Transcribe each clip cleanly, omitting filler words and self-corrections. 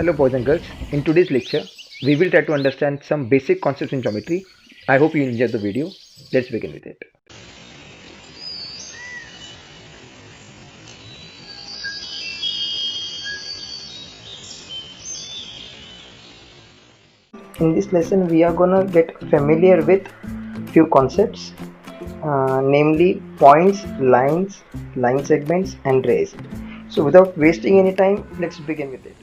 Hello boys and girls, in today's lecture we will try to understand some basic concepts in geometry. I hope you enjoyed the video. Let's begin with it. In this lesson we are gonna get familiar with few concepts, namely points, lines, line segments and rays. So without wasting any time, let's begin with it.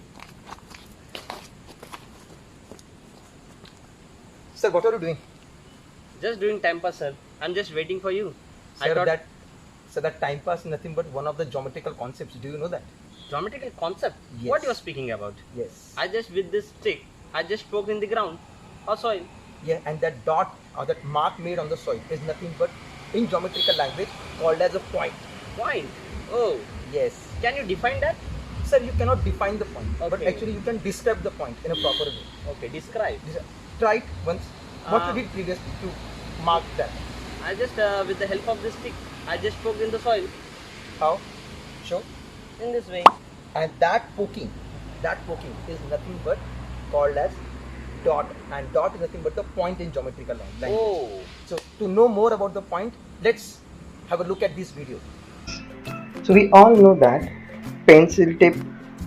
Sir, what are you doing? Just doing time pass, sir. I'm just waiting for you. Sir, that time pass is nothing but one of the geometrical concepts. Do you know that? Geometrical concept. Yes. What you are speaking about? Yes. I just with this stick, I just poked in the ground or soil. Yeah, and that dot or that mark made on the soil is nothing but, in geometrical language, called as a point. Point. Oh. Yes. Can you define that? Sir, you cannot define the point, but Okay. actually you can describe the point in a proper way. Okay. Describe. Try it once. What you did previously to mark that? I just with the help of this stick, I just poked in the soil How? Show. in this way. And that poking is nothing but called as dot, and dot is nothing but the point in geometrical language. Oh. So to know more about the point, let's have a look at this video. So we all know that pencil tip,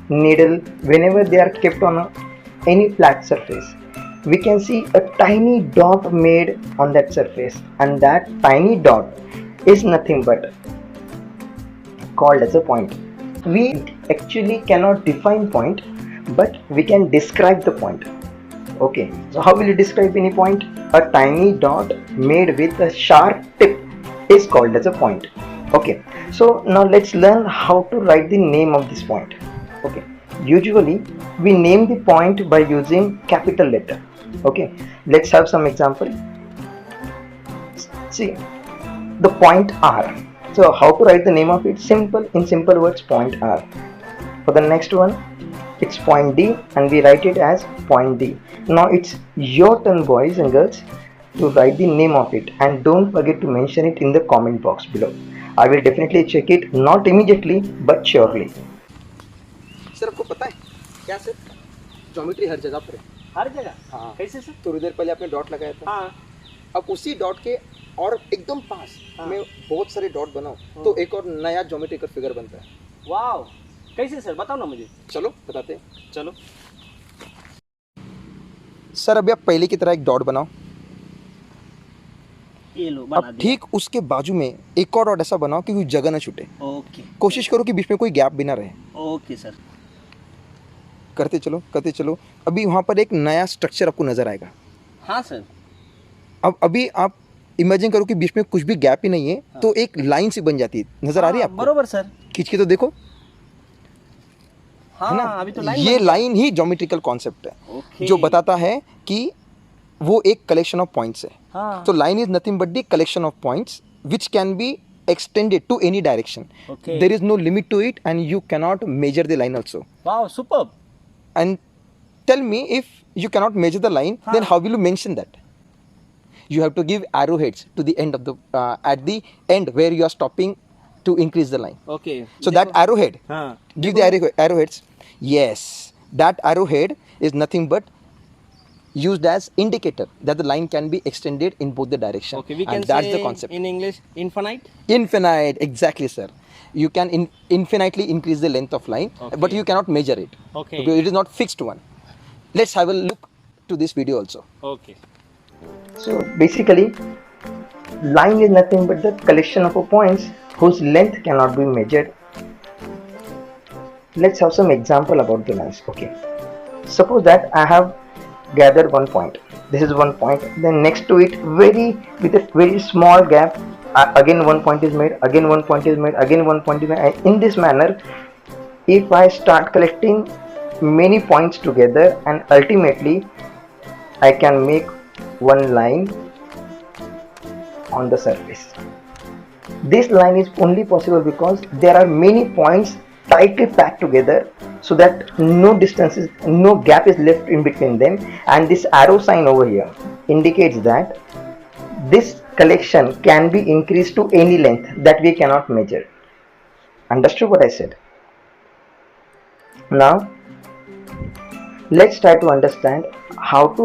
needle, whenever they are kept on any flat surface, we can see a tiny dot made on that surface, and that tiny dot is nothing but called as a point. We actually cannot define point, but we can describe the point. Okay, so how will you describe any point? A tiny dot made with a sharp tip is called as a point. Okay, so now let's learn how to write the name of this point. Okay, usually we name the point by using capital letter. Okay, let's have some example. See, the point R. So how to write the name of it? Simple, in simple words, point R. For the next one, it's point D, and we write it as point D. Now it's your turn, boys and girls, to write the name of it, and don't forget to mention it in the comment box below. I will definitely check it, not immediately but surely. Sir, आपको पता है क्या sir, geometry हर जगह पर है. हर जगह. हाँ. कैसे सर? थोड़ी देर पहले आपने डॉट लगाया था. हाँ. अब उसी डॉट के और एकदम पास में बहुत सारे डॉट बनाओ तो एक और नया ज्योमेट्रिकल फिगर बनता है. वाव. कैसे सर? बताओ ना मुझे. चलो बताते हैं. चलो. सर, अभी आप पहले की तरह एक डॉट बनाओ. ये लो बना अब ठीक उसके बाजू में एक और डॉट ऐसा बनाओ कि कोई जगह ना छूटे. ओके. कोशिश करो कि बीच में कोई गैप भी ना रहे. Okay sir. करते चलो. अभी वहाँ पर एक नया स्ट्रक्चर आपको नजर आएगा. हाँ सर. अब अभी आप इमेजिन करो कि बीच में कुछ भी गैप ही नहीं है. हाँ. तो एक लाइन सी बन जाती है. नजर आ रही है आपको? बरोबर सर. खींच के तो देखो. हाँ, है ना? अभी तो लाइन ये लाइन ही ज्योमेट्रिकल कॉन्सेप्ट है. ओके. जो बताता है कि वो एक कलेक्शन ऑफ पॉइंट्स है. हाँ. तो line is nothing but the collection of points which can be extended to any direction. Okay. There is no limit to it, and you cannot measure the line also. Wow, superb. And tell me, if you cannot measure the line, then how will you mention that? You have to give arrowheads to the end of the at the end where you are stopping to increase the line. Okay. So that arrowhead, give the arrowheads. Yes, that arrowhead is nothing but used as indicator that the line can be extended in both the direction. Okay, we can and that's say the concept. in English infinite. Infinite, exactly, sir. You can infinitely increase the length of line, but you cannot measure it. Okay. Because it is not fixed one. Let's have a look to this video also. Okay. So basically, line is nothing but the collection of points whose length cannot be measured. Let's have some example about the lines. Okay. Suppose that I have gathered one point. This is one point. Then next to it, with a very small gap, again one point is made. Again one point is made. Again one point is made. And in this manner, if I start collecting many points together, and ultimately I can make one line on the surface. This line is only possible because there are many points tightly packed together, so that no gap is left in between them, and this arrow sign over here indicates that this collection can be increased to any length that we cannot measure. Understood what I said? Now let's try to understand how to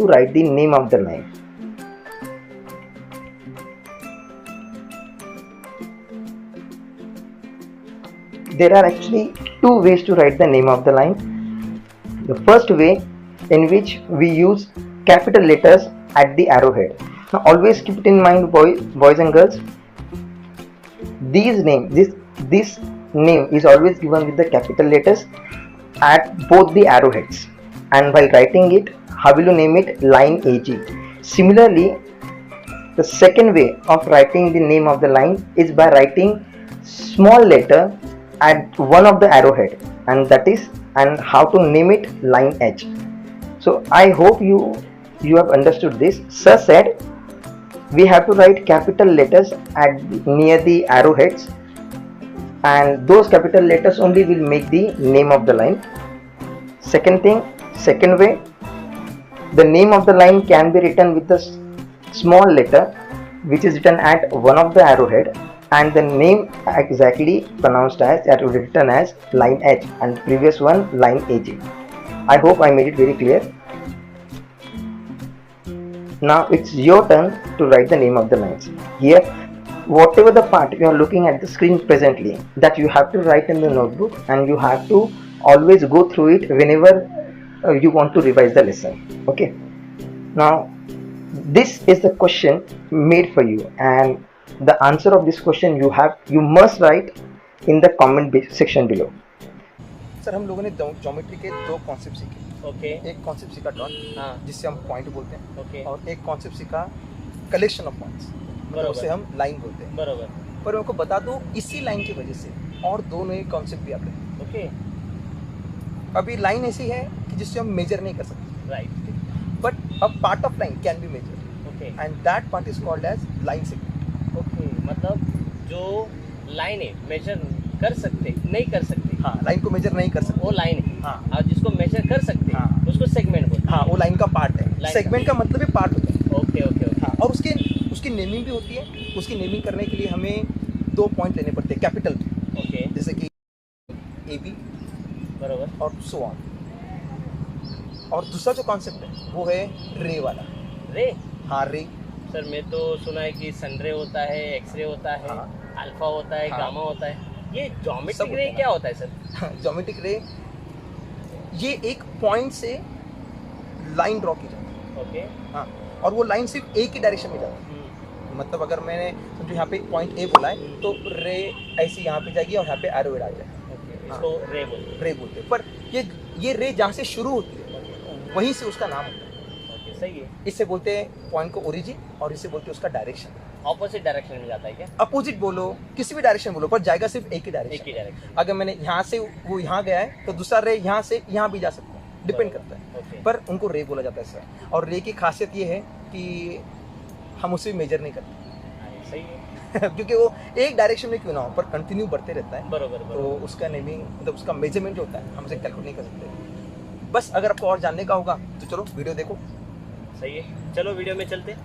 write the name of the line. There are actually two ways to write the name of the line. The first way, in which we use capital letters at the arrowhead. Now always keep it in mind, boys and girls, this name is always given with the capital letters at both the arrowheads, and while writing it, how will you name it? Line AG. Similarly, the second way of writing the name of the line is by writing small letter at one of the arrowhead, and how to name it line H. So I hope you have understood this. Sir said we have to write capital letters near the arrowheads, and those capital letters only will make the name of the line. Second way, the name of the line can be written with the small letter which is written at one of the arrowhead, and the name exactly pronounced as written as line H, and previous one line AG. I hope I made it very clear. Now it's your turn to write the name of the lines. Here, whatever the part you are looking at the screen presently, that you have to write in the notebook, and you have to always go through it whenever you want to revise the lesson. Okay. Now this is the question made for you, and the answer of this question you must write in the comment section below. Sir हम लोगों ने geometry के दो concept सीखे. Okay. एक concept सीखा dot, जिससे हम पॉइंट बोलते हैं. ओके. और एक कॉन्सेप्ट सीखा कलेक्शन ऑफ पॉइंट्स, उसे हम लाइन बोलते हैं. बराबर. पर उनको बता दो, इसी लाइन की वजह से और दो नए कॉन्सेप्ट भी आते हैं. ओके. अभी लाइन ऐसी है कि जिससे हम मेजर नहीं कर सकते. Right. But a part of line can be measure. Okay. And that part is called as line segment. Okay. मतलब जो लाइन है मेजर कर सकते नहीं कर सकते. हाँ, लाइन को मेजर नहीं कर सकते, वो लाइन है. हाँ. और जिसको मेजर कर सकते हैं, हाँ. उसको सेगमेंट बोलते हैं. हाँ, वो लाइन का पार्ट है. सेगमेंट का मतलब है पार्ट होता है. Okay okay okay. हाँ, और उसकी नेमिंग भी होती है. उसकी नेमिंग करने के लिए हमें दो पॉइंट लेने पड़ते हैं कैपिटल. ओके. जैसे कि AB बराबर. और सो ऑन. और दूसरा जो कॉन्सेप्ट है वो है रे वाला. रे. हाँ, रे. सर मैं तो सुना है कि सनरे होता है, एक्सरे होता है, हाँ. अल्फा होता है, हाँ. गामा होता है. ये ज्योमेट्रिक सब रे होता है. क्या होता है सर? ज्योमेट्रिक रे, ये एक पॉइंट से लाइन ड्रॉ की जाती है. ओके. हाँ, और वो लाइन सिर्फ एक ही डायरेक्शन में जाती है. मतलब अगर मैंने समझो यहाँ पे पॉइंट ए बोला है, तो रे ऐसे यहाँ पे जाएगी और यहाँ पे एरो आ जाएगा. ओके. इसको रे बोलते हैं. रे बोलते हैं. पर ये रे जहाँ से शुरू होती है वहीं से उसका नाम होता है. ओके. सही है. इससे बोलते हैं पॉइंट को ओरिजिन, और इससे बोलते हैं उसका डायरेक्शन. ऑपोजिट डायरेक्शन में जाता है क्या? अपोजिट बोलो, किसी भी डायरेक्शन बोलो, पर जाएगा सिर्फ एक ही एक डायरेक्शन. ही डायरेक्शन. अगर मैंने यहाँ से वो यहाँ गया है, तो दूसरा रे यहाँ से यहाँ भी जा सकता है. डिपेंड करता है. ओके. पर उनको रे बोला जाता है सर. और रे की खासियत ये है कि हम उसे मेजर नहीं करते. सही है. क्योंकि वो एक डायरेक्शन में क्यों ना हो, पर कंटिन्यू बढ़ते रहता है. बरोबर. तो उसका नेमिंग, मतलब उसका मेजरमेंट जो होता है, हम उसे कैलकुलेट नहीं कर सकते. बस अगर आपको और जानने का होगा तो चलो वीडियो देखो. सही है. चलो वीडियो में चलते.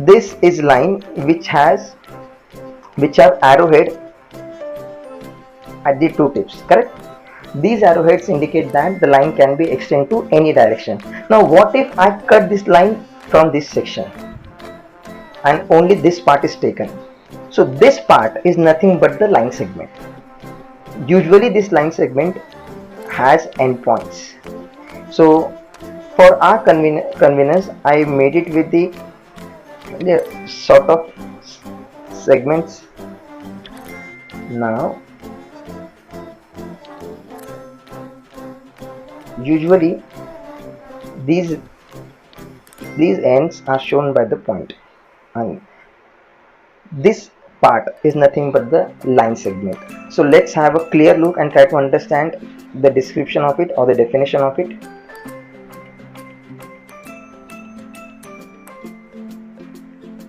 This is line which are arrowhead at the two tips, correct? These arrowheads indicate that the line can be extended to any direction. Now what if I cut this line from this section and only this part is taken? So this part is nothing but the line segment. Usually this line segment has endpoints. So for our convenience, I made it with the sort of segments. Now usually these ends are shown by the point, and this part is nothing but the line segment. So let's have a clear look and try to understand the description of it or the definition of it.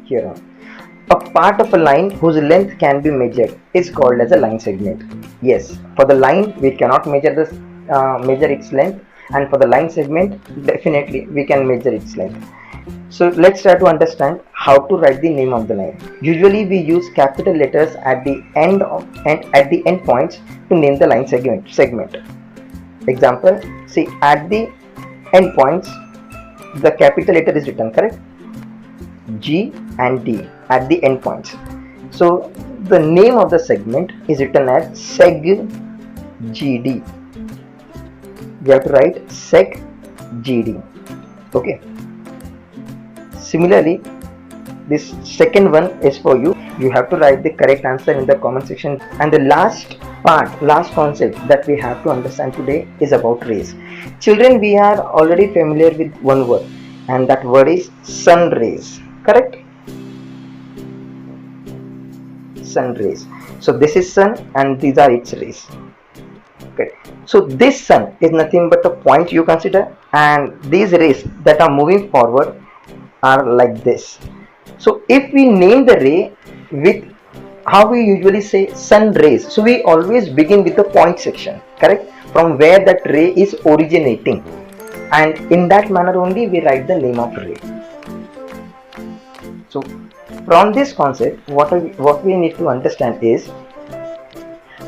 Here on. A part of a line whose length can be measured is called as a line segment. Yes, for the line we cannot measure its length, and for the line segment definitely we can measure its length. So let's try to understand how to write the name of the line. Usually we use capital letters at the end points to name the line segment. Example, see at the endpoints the capital letter is written, correct? G and D at the endpoints. So the name of the segment is written as seg GD. We have to write seg GD. Okay. Similarly, this second one is for you. You have to write the correct answer in the comment section. And the last concept that we have to understand today is about rays. Children, we are already familiar with one word, and that word is sun rays, correct? Sun rays. So this is sun and these are its rays. Okay. So this sun is nothing but a point you consider, and these rays that are moving forward are like this. So if we name the ray with how we usually say sun rays, so we always begin with the point section, correct, from where that ray is originating, and in that manner only we write the name of ray. So from this concept, what we need to understand is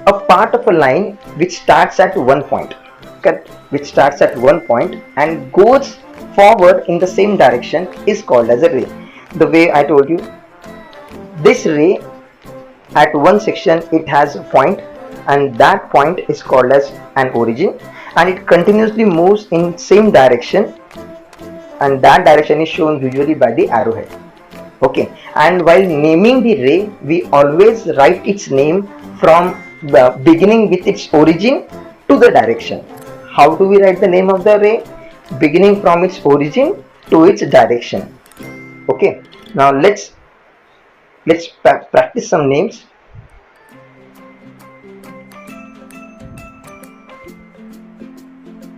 a part of a line which starts at one point, correct, which starts at one point and goes forward in the same direction is called as a ray. The way I told you, this ray at one section it has a point, and that point is called as an origin, and it continuously moves in same direction, and that direction is shown usually by the arrowhead. Okay, and while naming the ray, we always write its name from the beginning with its origin to the direction. How do we write the name of the ray? Beginning from its origin to its direction. Okay, now let's practice some names.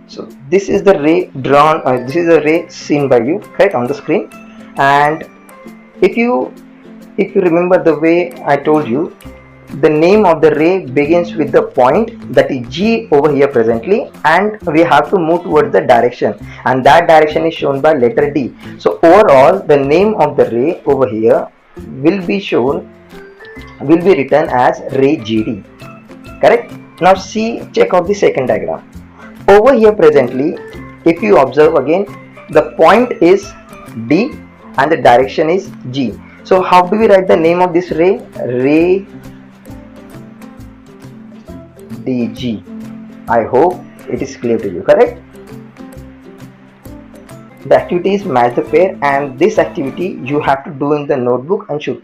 So this is the ray drawn, this is the ray seen by you, right, on the screen. And if you remember the way I told you, the name of the ray begins with the point that is G over here presently, and we have to move towards the direction, and that direction is shown by letter D. So overall the name of the ray over here will be written as ray GD, correct? Now check out the second diagram. Over here presently, if you observe again, the point is D and the direction is G. So how do we write the name of this ray? Ray DG. I hope it is clear to you, correct? The activity is match the pair, and this activity you have to do in the notebook and should